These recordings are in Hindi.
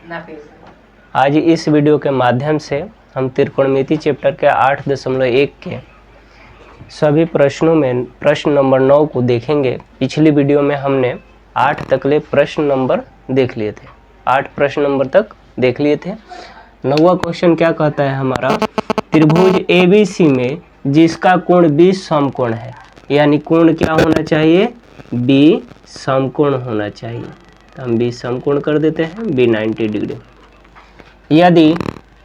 आज इस वीडियो के माध्यम से हम त्रिकोणमिति चैप्टर के 8.1 के सभी प्रश्नों में प्रश्न नंबर 9 को देखेंगे। पिछली वीडियो में हमने 8 तकले प्रश्न नंबर देख लिए थे, 8 प्रश्न नंबर तक देख लिए थे। 9वां क्वेश्चन क्या कहता है हमारा, त्रिभुज ABC में जिसका कोण 20 समकोण है, यानी कोण क्या होना चाहिए, B समकोण होना चाहिए। तो हम B समकोण कर देते हैं, B 90 डिग्री। यदि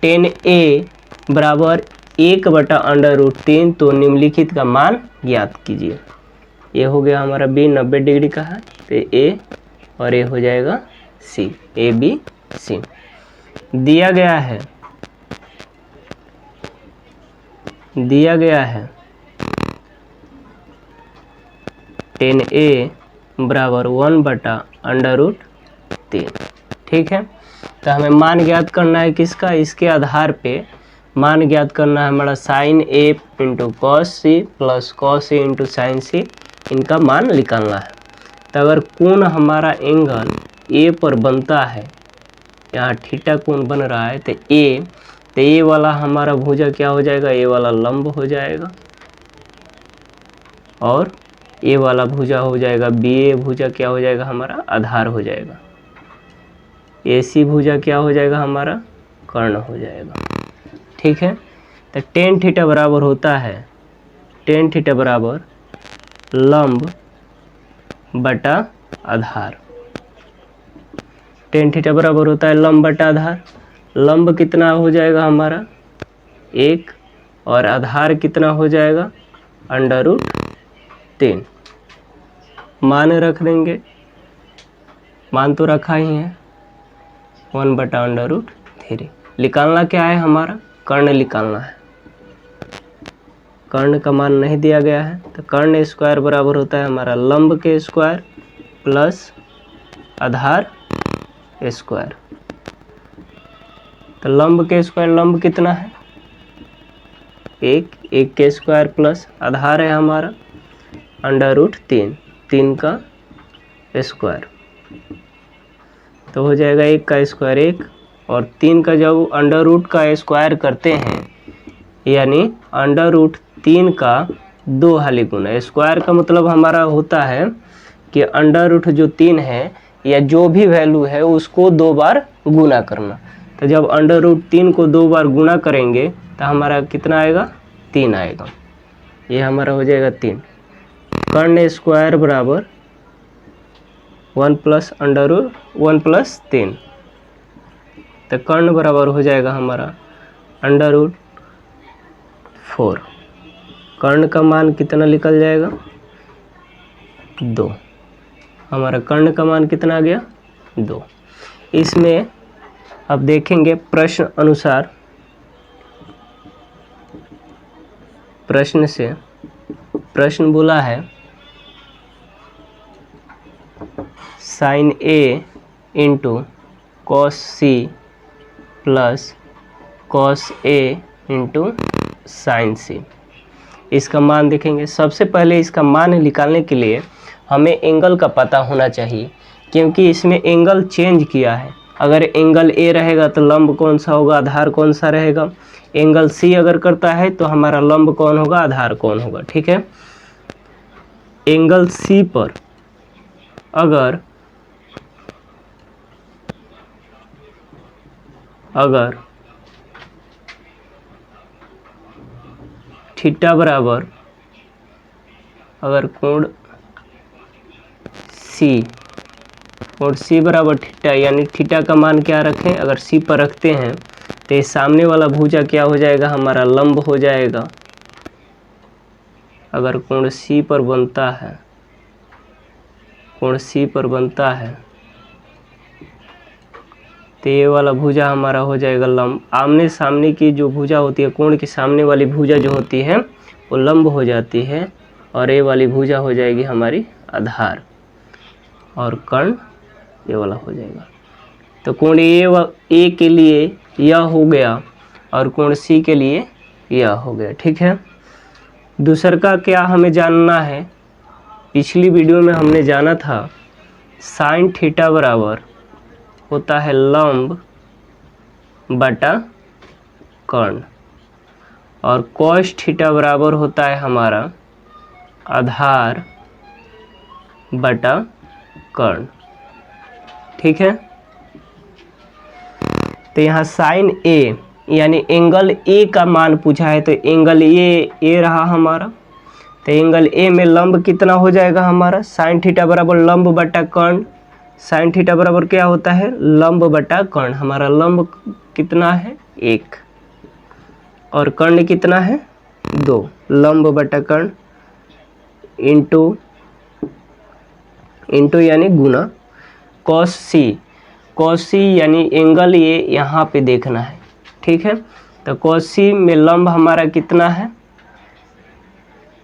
tan A बराबर 1/√3 तो निम्नलिखित का मान ज्ञात कीजिए। ये हो गया हमारा B 90 डिग्री का है, तो A और ये हो जाएगा C, ABC दिया गया है tan A बराबर 1/√3। ठीक है, तो हमें मान ज्ञात करना है किसका, इसके आधार पे मान ज्ञात करना है हमारा sin A into cos C plus cos A into sine C, इनका मान निकालना है। तो अगर कोण हमारा एंगल A पर बनता है, यहाँ थीटा कोण बन रहा है, तो A वाला हमारा भुजा क्या हो जाएगा, A वाला लंब हो जाएगा और A वाला भुजा हो जाएगा BA भुजा क्या हो जाएगा हमारा आधार हो जाएगा, AC भुजा क्या हो जाएगा हमारा कर्ण हो जाएगा। ठीक है, तो tan थीटा बराबर होता है, tan थीटा बराबर लंब बटा आधार। tan थीटा बराबर होता है लंब बटा आधार। लंब कितना हो जाएगा हमारा 1 और आधार कितना हो जाएगा √3। मान रख देंगे, मान तो रखा ही है 1/√3। निकालना क्या है हमारा, कर्ण निकालना है। कर्ण का मान नहीं दिया गया है, तो कर्ण स्क्वायर बराबर होता है हमारा लंब के स्क्वायर प्लस आधार स्क्वायर। तो लंब के स्क्वायर, लंब कितना है 1 के स्क्वायर प्लस आधार है हमारा √3, 3 का स्क्वायर, तो हो जाएगा 1 का स्क्वायर 1 और 3 का जब अंडर का स्क्वायर करते हैं, यानी √3 का 2 हाली गुना। स्क्वायर का मतलब हमारा होता है कि अंडर जो 3 है या जो भी वैल्यू है उसको 2 बार गुना करना। तो जब √3 को 2 बार गुना करेंगे तो हमारा कितना आएगा 3 आएगा, ये हमारा हो जाएगा 3। कर्ण स्क्वायर बराबर 1 + 3, तो कर्ण बराबर हो जाएगा हमारा √4। कर्ण का मान कितना निकल जाएगा 2। हमारा कर्ण का मान कितना आ गया 2। इसमें अब देखेंगे प्रश्न अनुसार, प्रश्न बोला है sin A into cos C plus cos A into sine C। इसका मान देखेंगे। सबसे पहले इसका मान निकालने के लिए हमें एंगल का पता होना चाहिए, क्योंकि इसमें एंगल चेंज किया है। अगर एंगल A रहेगा तो लंब कौन सा होगा, आधार कौन सा रहेगा। एंगल C अगर करता है तो हमारा लंब कौन होगा, आधार कौन होगा। ठीक है, एंगल C पर अगर थीटा बराबर, अगर कोण C बराबर थीटा, यानी थीटा का मान क्या रखें, अगर C पर रखते हैं तो ये सामने वाला भुजा क्या हो जाएगा हमारा लंब हो जाएगा। अगर कोण C पर बनता है तो ये वाला भुजा हमारा हो जाएगा लंब। आमने सामने की जो भुजा होती है, कोण के सामने वाली भुजा जो होती है वो लंब हो जाती है और ये वाली भुजा हो जाएगी हमारी आधार और कर्ण ये वाला हो जाएगा। तो कोण A के लिए यह हो गया और कोण C के लिए यह हो गया। ठीक है, दूसर का क्या हमें जानना है, पिछली वीडियो में हमने जाना था sin थीटा बराबर होता है लंब बटा कर्ण, और cos थीटा बराबर होता है हमारा आधार बटा कर्ण। ठीक है, तो यहाँ साइन ए यानी एंगल ए का मान पूछा है, तो एंगल ए रहा हमारा। तो एंगल ए में लंब कितना हो जाएगा हमारा, साइन थीटा बराबर लंब बटा कर्ण। साइन थीटा बराबर क्या होता है, लंब बटा कर्ण। हमारा लंब कितना है 1 और कर्ण कितना है 2। लंब बटा कर्ण इंटू यानी गुना cos c यानी एंगल ये यहाँ पे देखना है। ठीक है, तो cos c में लंब हमारा कितना है,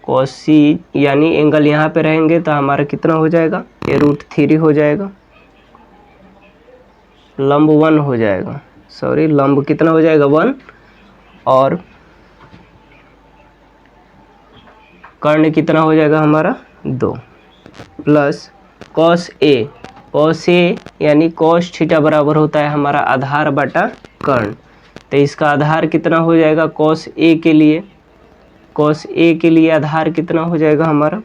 cos c यानी एंगल यहाँ पे रहेंगे तो हमारा कितना हो जाएगा, ये √3 हो जाएगा। लंब 1 हो जाएगा, सॉरी लंब कितना हो जाएगा 1, और कर्ण कितना हो जाएगा हमारा 2, प्लस cos a यानी cos थीटा बराबर होता है हमारा आधार बटा कर्ण। तो इसका आधार कितना हो जाएगा, cos a के लिए आधार कितना हो जाएगा हमारा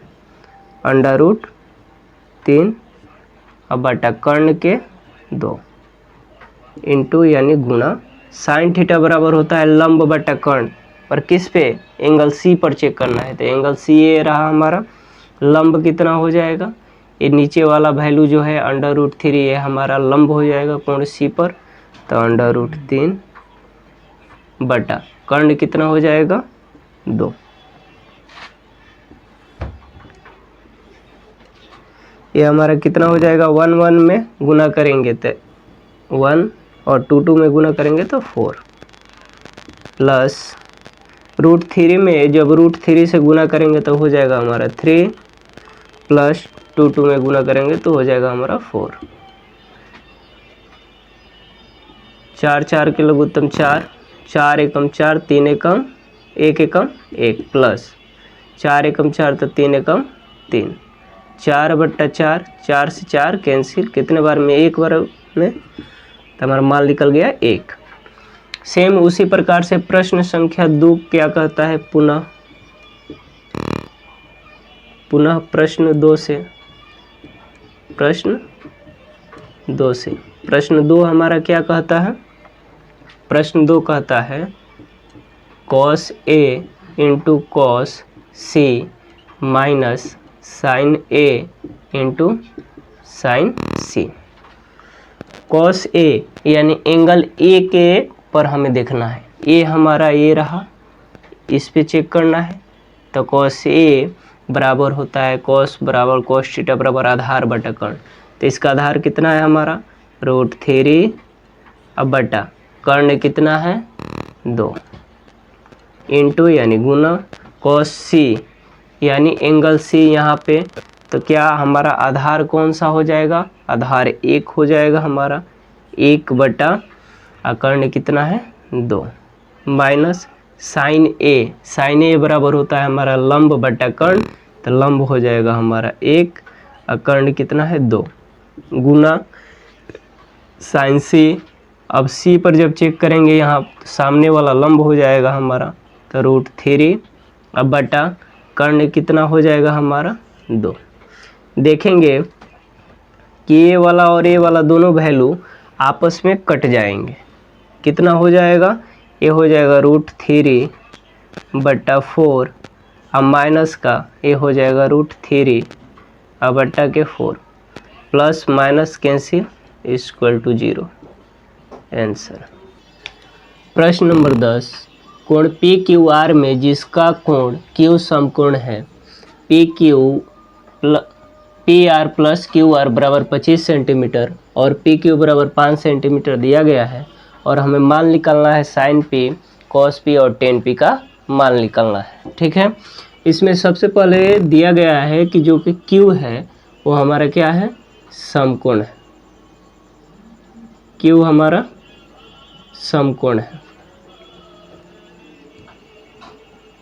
√3 और बटा कर्ण के 2 इंटू यानी गुना साइन थीटा बराबर होता है लंब बटा कर्ण, पर किस पे, एंगल सी पर चेक करना है। तो एंगल सी ये रहा हमारा, लंब कितना हो जाएगा, ये नीचे वाला वैल्यू जो है √3 ये हमारा लंब हो जाएगा कोण सी पर, तो √3 बटा कर्ण कितना हो जाएगा 2। ये हमारा कितना हो जाएगा, 1 1 में गुना करेंगे तो 1 और 2 2 में गुना करेंगे तो 4, प्लस √3 में जब √3 से गुना करेंगे तो हो जाएगा हमारा 3, प्लस 2 2 में गुना करेंगे तो हो जाएगा हमारा 4। 4 4 के लघुत्तम 4, 4 एकम 4, 3 एकम 1 एकम 1, प्लस 4 एकम 4 तो 3 एकम 3, 4 बट्टा 4, 4 से 4 कैंसिल, कितने बार में, 1 बार में, तो हमारा मान निकल गया 1। सेम उसी प्रकार से प्रश्न संख्या 2 क्या कहता है, पुनः प्रश्न 2 से प्रश्न 2 हमारा क्या कहता है, प्रश्न 2 कहता है cos a into cos c minus sine a into sine c। cos a यानी एंगल a के पर हमें देखना है, a हमारा ये रहा, इस पे चेक करना है। तो cos a बराबर होता है cos बराबर cos थीटा बराबर आधार बटा कर्ण। तो इसका आधार कितना है हमारा √3 अब बटा कर्ण कितना है 2 इंटू यानी गुना cos c यानी एंगल c यहाँ पे, तो क्या हमारा आधार कौन सा हो जाएगा, आधार 1 हो जाएगा हमारा, 1 बटा कर्ण कितना है 2, माइनस साइन a बराबर होता है हमारा लंब बटा कर्ण, तो लंब हो जाएगा हमारा 1 और कर्ण कितना है 2, गुना साइन c। अब c पर जब चेक करेंगे यहाँ सामने वाला लंब हो जाएगा हमारा, तो √3 अब बटा कर्ण कितना हो जाएगा हमारा 2। देखेंगे कि ये वाला और ये वाला दोनों वैल्यू आपस में कट जाएंगे, कितना हो जाएगा, ये हो जाएगा √3 बटा 4 अब माइनस का ये हो जाएगा √3 अब बटा के 4, plus minus cancel equal to 0। Answer प्रश्न नंबर 10, कोण PQR में जिसका कोण Q समकोण है, PR प्लस QR बराबर 25 सेंटीमीटर और PQ बराबर 5 सेंटीमीटर दिया गया है, और हमें मान निकालना है साइन P, cos P और tan P का मान निकालना है। ठीक है, इसमें सबसे पहले दिया गया है कि जो कि Q है वो हमारा क्या है, समकोण है, Q हमारा समकोण है।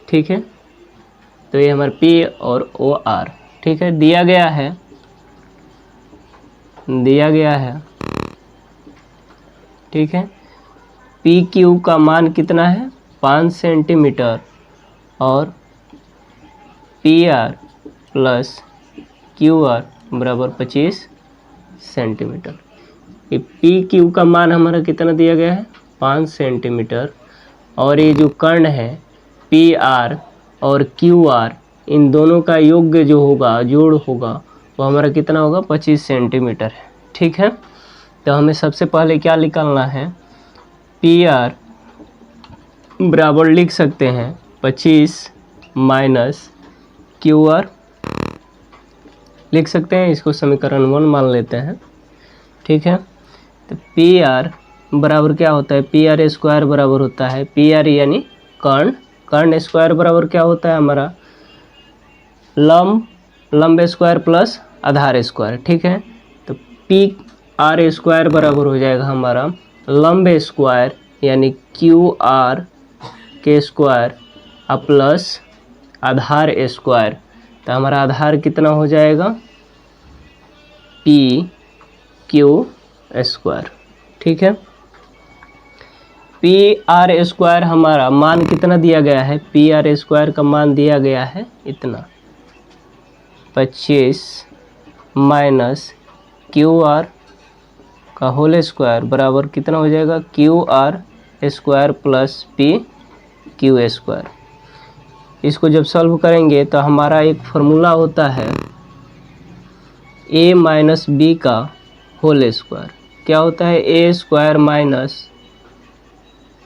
ठीक है, तो ये हमारा P और OR, ठीक है, दिया गया है ठीक है। पी क्यू का मान कितना है 5 सेंटीमीटर और P R plus Q R बराबर 25 सेंटीमीटर। ये पी क्यू का मान हमारा कितना दिया गया है 5 सेंटीमीटर और ये जो कर्ण है पी आर और क्यू आर इन दोनों का योग जो होगा जोड़ होगा वो हमारा कितना होगा 25 सेंटीमीटर है। ठीक है, तो हमें सबसे पहले क्या निकालना है, पी आर बराबर लिख सकते हैं 25 माइनस क्यू आर लिख सकते हैं, इसको समीकरण 1 मान लेते हैं। ठीक है, तो पी आर बराबर क्या होता है, पी आर स्क्वायर बराबर होता है पी आर यानी कर्ण स्क्वायर बराबर क्या होता है हमारा लंब स्क्वायर प्लस आधार स्क्वायर। ठीक है, तो पी आर स्क्वायर बराबर हो जाएगा हमारा लंब स्क्वायर यानी क्यू आर के स्क्वायर प्लस आधार स्क्वायर। तो हमारा आधार कितना हो जाएगा पी क्यू स्क्वायर। ठीक है, पी आर स्क्वायर हमारा मान कितना दिया गया है, पी आर स्क्वायर का मान दिया गया है इतना 25 माइनस क्यू आर का होल स्क्वायर बराबर कितना हो जाएगा Q R square plus P Q square. इसको जब सॉल्व करेंगे तो हमारा एक फार्मूला होता है a माइनस बी का होल स्क्वायर। क्या होता है A square minus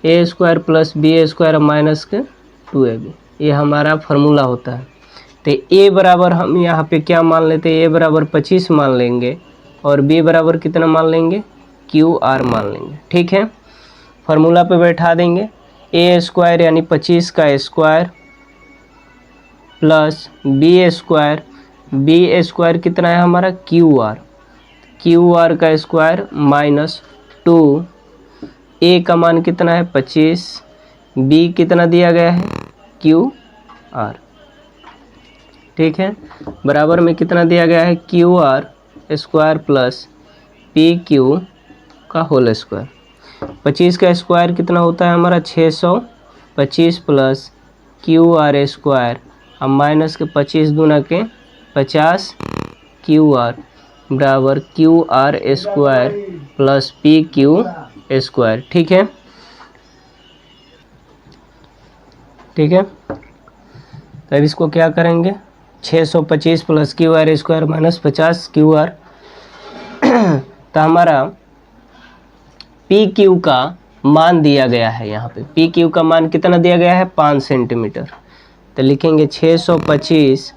A square plus B square minus के 2ab, ये हमारा फार्मूला होता है। तो ए बराबर हम यहाँ पे क्या मान लेते हैं, ए बराबर 25 मान लेंगे और बी बराबर कितना मान लेंगे क्यू आर मान लेंगे। ठीक है, फार्मूला पे बैठा देंगे ए स्क्वायर यानी 25 का स्क्वायर प्लस बी स्क्वायर कितना है हमारा क्यू आर का स्क्वायर माइनस 2, ए का मान कितना है 25, बी कितना दिया गया है क्यू आर। ठीक है, बराबर में कितना दिया गया है Q R square plus P Q का होल स्क्वायर। 25 का स्क्वायर कितना होता है हमारा 625 प्लस क्यू आर स्क्वायर अब माइनस के 25 दूना के 50 क्यू आर बराबर Q R square plus P Q square. ठीक है, तो अब इसको क्या करेंगे 625 plus Q R square minus 50 Q R. तो हमारा पी क्यू का मान दिया गया है, यहाँ पे पी क्यू का मान कितना दिया गया है 5 सेंटीमीटर। तो लिखेंगे 625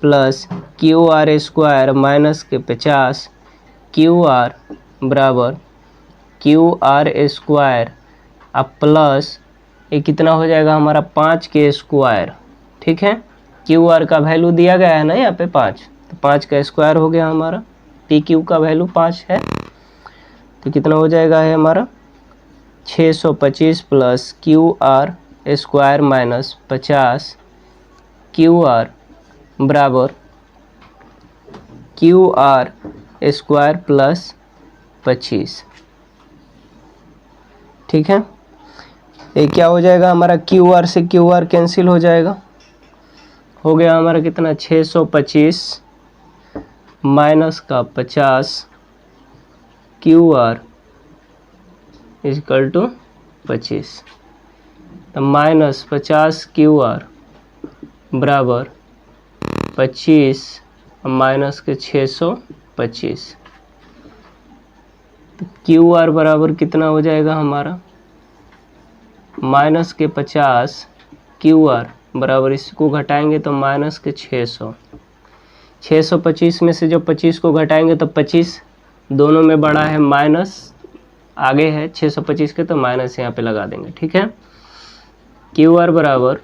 plus Q R square minus के 50 क्यू आर बराबर क्यू आर स्क्वायर अब प्लस ये कितना हो जाएगा हमारा 5 के स्क्वायर। ठीक है, क्यू आर का वैल्यू दिया गया है ना यहाँ पे 5, तो 5 का स्क्वायर हो गया हमारा, पी क्यू का वैल्यू 5 है तो कितना हो जाएगा है हमारा 625 plus Q R square minus 50 Q R बराबर क्यू आर स्क्वायर प्लस 25। ठीक है, ये क्या हो जाएगा हमारा क्यू आर से क्यू आर कैंसिल हो जाएगा, हो गया हमारा कितना 625 माइनस का 50 क्यू आर इक्वल टू 25। तो माइनस 50 क्यू आर बराबर 25 माइनस के 625। तो क्यू आर बराबर कितना हो जाएगा हमारा माइनस के 50 क्यू आर बराबर इसको घटाएंगे तो माइनस के 600। 625 में से जब 25 को घटाएंगे तो 25 दोनों में बड़ा है, माइनस आगे है 625 के तो माइनस यहाँ पे लगा देंगे। ठीक है, क्यू आर बराबर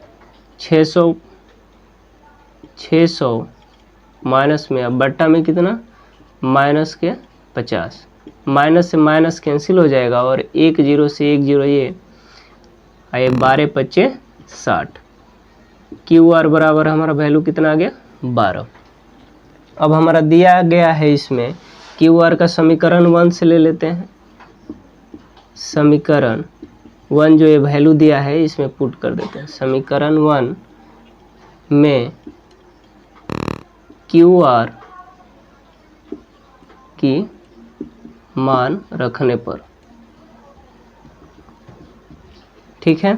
600 माइनस में अब बट्टा में कितना माइनस के 50, माइनस से माइनस कैंसिल हो जाएगा और 1 0 से 1 0 ये 12 25 60। क्यू आर बराबर हमारा वैल्यू कितना आ गया 12। अब हमारा दिया गया है इसमें क्यू आर का समीकरण 1 से ले लेते हैं। समीकरण 1 जो ये वैल्यू दिया है इसमें पुट कर देते हैं। समीकरण 1 में क्यू आर की मान रखने पर, ठीक है,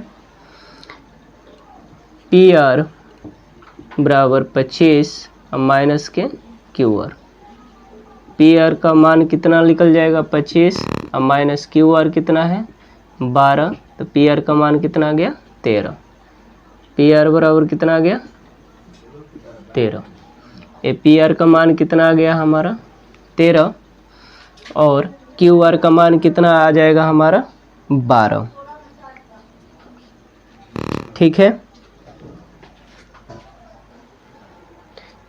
पी आर बराबर 25 माइनस के क्यू आर। पी आर का मान कितना निकल जाएगा 25 और माइनस क्यू आर कितना है 12, तो पी आर का मान कितना आ गया 13। पी आर बराबर कितना आ गया 13। ये पी आर का मान कितना आ गया हमारा 13 और क्यू आर का मान कितना आ जाएगा हमारा 12, ठीक है।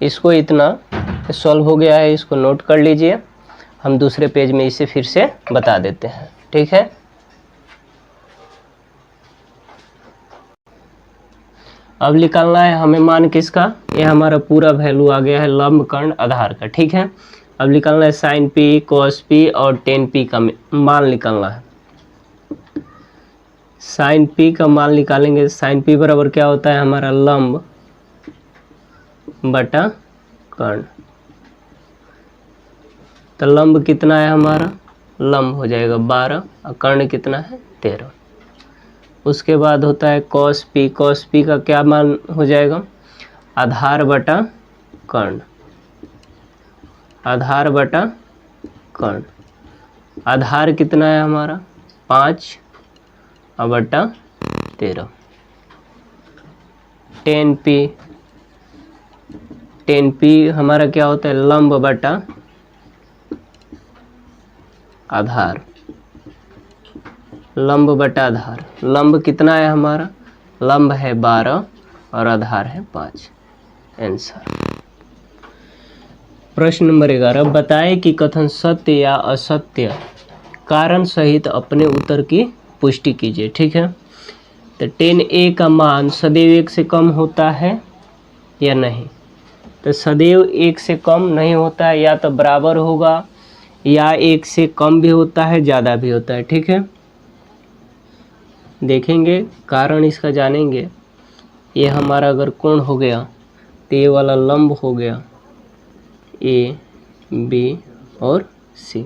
इसको इतना सॉल्व हो गया है, इसको नोट कर लीजिए। हम दूसरे पेज में इसे फिर से बता देते हैं, ठीक है। अब निकालना है हमें मान किसका, ये हमारा पूरा वैल्यू आ गया है लंब कर्ण आधार का, ठीक है। अब निकालना है साइन पी, कॉस पी और टेन पी का मान निकालना है। साइन पी का मान निकालेंगे। साइन पी बराबर क्या होता है हमारा लंब बटा कर्ण। तो लंब कितना है हमारा, लंब हो जाएगा 12 और कर्ण कितना है 13। उसके बाद होता है कॉस पी। कॉस पी का क्या मान हो जाएगा, आधार बटा कर्ण। आधार बटा कर्ण। आधार कितना है हमारा 5 और बटा 13। Ten P. टेन पी हमारा क्या होता है लंब बटा आधार। लंब बटा आधार। लंब कितना है हमारा, लंब है 12 और आधार है 5। आंसर। प्रश्न नंबर 11, बताएं कि कथन सत्य या असत्य, कारण सहित अपने उत्तर की पुष्टि कीजिए, ठीक है। तो 10a का मान सदैव 1 से कम होता है या नहीं, तो सदैव 1 से कम नहीं होता है, या तो बराबर होगा या 1 से कम भी होता है, ज़्यादा भी होता है, ठीक है। देखेंगे, कारण इसका जानेंगे। ये हमारा अगर कोण हो गया तो ये वाला लंब हो गया ए बी और सी।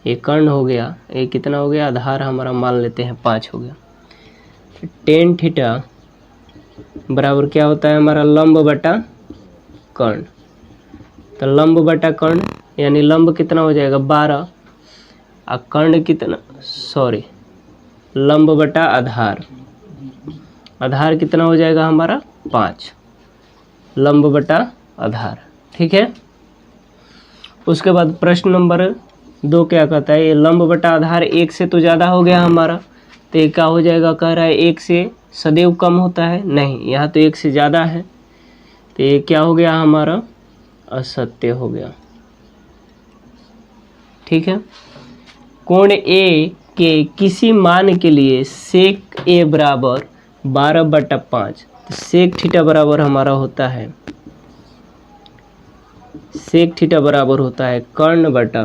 ये कर्ण हो गया, ये कितना हो गया आधार हमारा मान लेते हैं 5 हो गया। टेन थीटा बराबर क्या होता है हमारा लंब बटा कर्ण। तो लंब बटा कर्ण यानी लंब कितना हो जाएगा 12 और कर्ण कितना, सॉरी, लंब बटा आधार। आधार कितना हो जाएगा हमारा 5, लंब बटा आधार, ठीक है। उसके बाद प्रश्न नंबर 2 क्या कहता है, ये लंब बटा आधार 1 से तो ज़्यादा हो गया हमारा, तो ये क्या हो जाएगा, कह रहा है 1 से सदैव कम होता है, नहीं, यहाँ तो 1 से ज़्यादा है, तो ये क्या हो गया हमारा असत्य हो गया, ठीक है। कोण ए के किसी मान के लिए सेक ए बराबर 12/5, तो सेक थीटा बराबर हमारा होता है, सेक थीटा बराबर होता है कर्ण बटा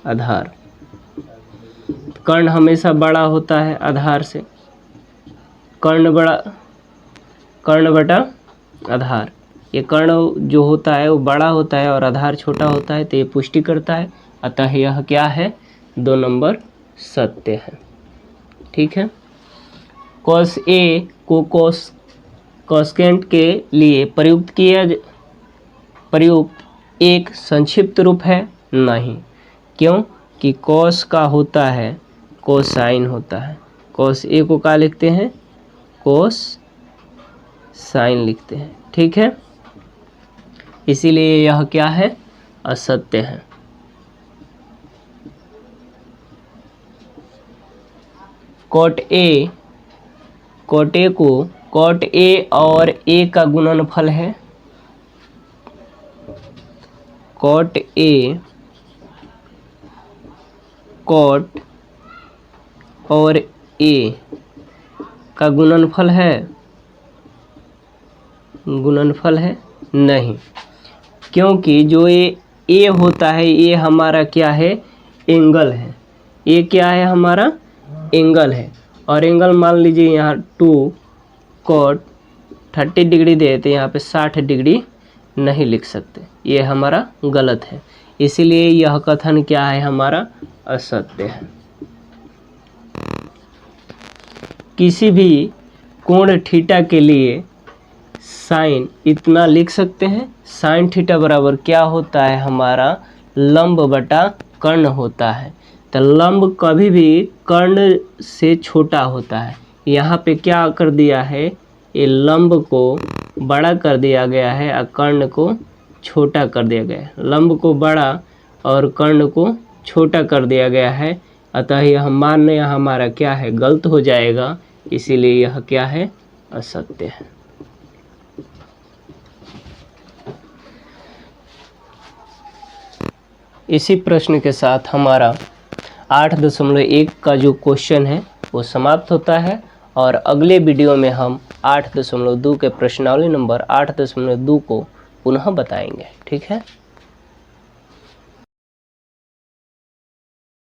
आधार। कर्ण हमेशा बड़ा होता है आधार से, कर्ण बटा आधार। ये कर्ण जो होता है वो बड़ा होता है और आधार छोटा होता है, तो ये पुष्टि करता है, अतः यह क्या है 2 नंबर सत्य है, ठीक है। कॉस ए को कॉसेकेंट के लिए प्रयुक्त एक संक्षिप्त रूप है, नहीं, क्यों कि कॉस का होता है कोसाइन होता है। कॉस ए को क्या लिखते हैं, कोस साइन लिखते हैं, ठीक है। इसीलिए यह क्या है असत्य है। कॉट ए को कॉट ए और ए का गुणनफल है, कॉट ए कॉट और ए का गुणनफल है, गुणनफल है नहीं, क्योंकि जो ए होता है ये हमारा क्या है एंगल है, ये क्या है हमारा एंगल है, और एंगल मान लीजिए यहाँ 2 cot 30 डिग्री दे तो यहाँ पे 60 डिग्री नहीं लिख सकते, ये हमारा गलत है, इसीलिए यह कथन क्या है हमारा असत्य है। किसी भी कोण थीटा के लिए साइन इतना लिख सकते हैं, साइन थीटा बराबर क्या होता है हमारा लंब बटा कर्ण होता है। तो लंब कभी भी कर्ण से छोटा होता है। यहाँ पे क्या कर दिया है, ये लंब को बड़ा कर दिया गया है और कर्ण को छोटा कर दिया गया है। लंब को बड़ा और कर्ण को छोटा कर दिया गया है, अतः यह मान्य हमारा क्या है गलत हो जाएगा, इसीलिए यह क्या है असत्य है। इसी प्रश्न के साथ हमारा 8.1 का जो क्वेश्चन है वो समाप्त होता है, और अगले वीडियो में हम 8.2 के प्रश्नावली नंबर 8.2 को पुनः बताएंगे। ठीक है।